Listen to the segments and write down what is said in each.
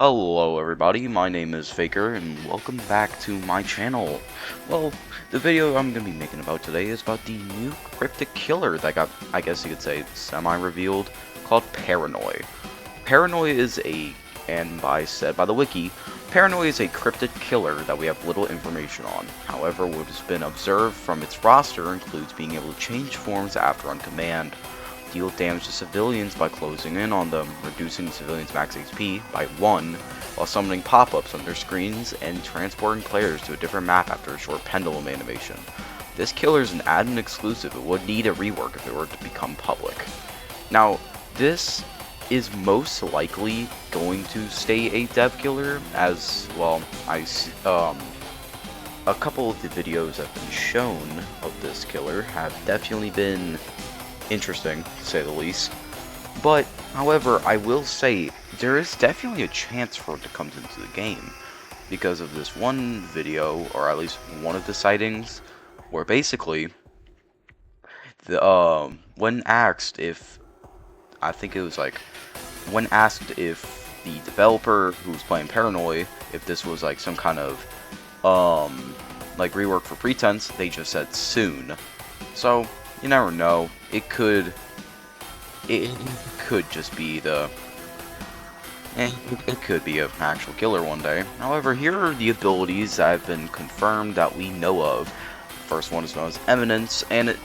Hello everybody, my name is Faker and welcome back to my channel. Well, the video I'm going to be making about today is about the new cryptic killer that got, I guess you could say, semi-revealed, called Paranoy. Paranoy is by the wiki, Paranoy is a cryptic killer that we have little information on. However, what has been observed from its roster includes being able to change forms after on command, deal damage to civilians by closing in on them, reducing the civilians' max HP by 1, while summoning pop-ups on their screens and transporting players to a different map after a short pendulum animation. This killer is an admin exclusive. It would need a rework if it were to become public. Now, this is most likely going to stay a dev killer, as well. A couple of the videos that have been shown of this killer have definitely been interesting, to say the least. But, however, I will say there is definitely a chance for it to come into the game because of this one video, or at least one of the sightings, where basically when asked if when asked if the developer who was playing Paranoy, if this was like some kind of rework for pretense, they just said soon. So you never know. It could just be it could be an actual killer one day. However, here are the abilities that have been confirmed that we know of. First one is known as Eminence, and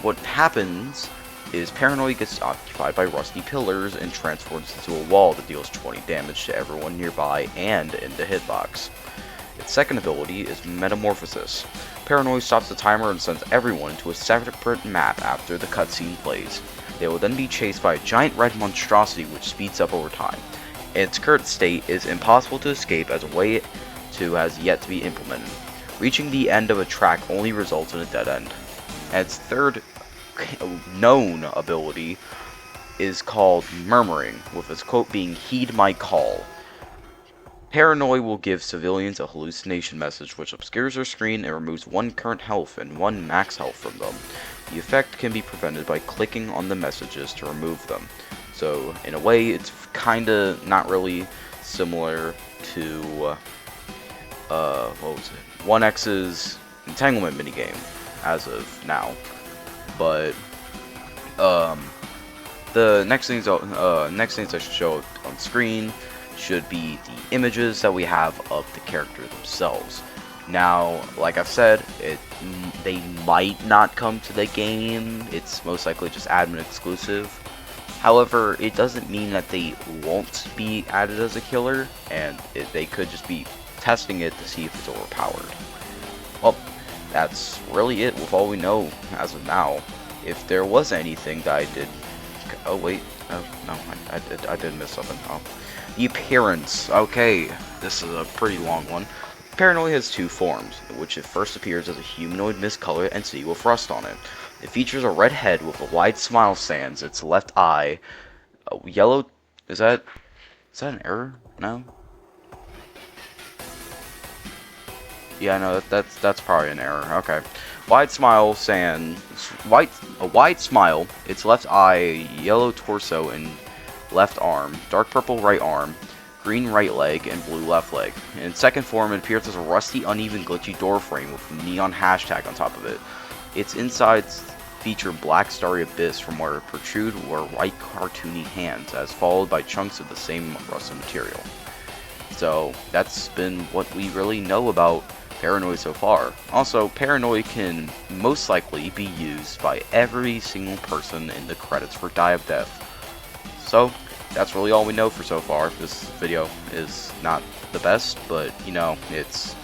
what happens is Paranoid gets occupied by rusty pillars and transforms into a wall that deals 20 damage to everyone nearby and in the hitbox. Its second ability is Metamorphosis. Paranoid stops the timer and sends everyone to a separate map after the cutscene plays. They will then be chased by a giant red monstrosity which speeds up over time. Its current state is impossible to escape, as a way to has yet to be implemented. Reaching the end of a track only results in a dead end. And its third known ability is called Murmuring, with its quote being "Heed my call." Paranoid will give civilians a hallucination message which obscures their screen and removes 1 current health and 1 max health from them. The effect can be prevented by clicking on the messages to remove them. So in a way, it's kinda not really similar to what was it? 1X's entanglement minigame as of now. But the next things I should show on screen should be the images that we have of the character themselves. Now, like I've said, they might not come to the game. It's most likely just admin exclusive. However, it doesn't mean that they won't be added as a killer, and they could just be testing it to see if it's overpowered. Well, that's really it with all we know as of now. If there was anything that I did... Oh, wait. Oh, no, I did miss something. Oh. The appearance. Okay, this is a pretty long one. Paranoid has 2 forms, which it first appears as a humanoid mist-colored entity with rust on it. It features a red head with a wide smile sans its left eye. A yellow... Is that an error? No? Yeah, no, that's probably an error. Okay. Wide smile sans... A wide smile, its left eye, yellow torso, and left arm, dark purple right arm, green right leg, and blue left leg. In second form, it appears as a rusty, uneven, glitchy door frame with a neon hashtag on top of it. Its insides feature black starry abyss from where it protrude were white cartoony hands, as followed by chunks of the same rusted material. So, that's been what we really know about Paranoid so far. Also, Paranoid can most likely be used by every single person in the credits for Die of Death. So, that's really all we know for so far. This video is not the best, but, you know, it's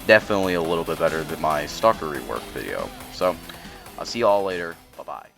definitely a little bit better than my Stalker rework video. So, I'll see y'all later. Bye-bye.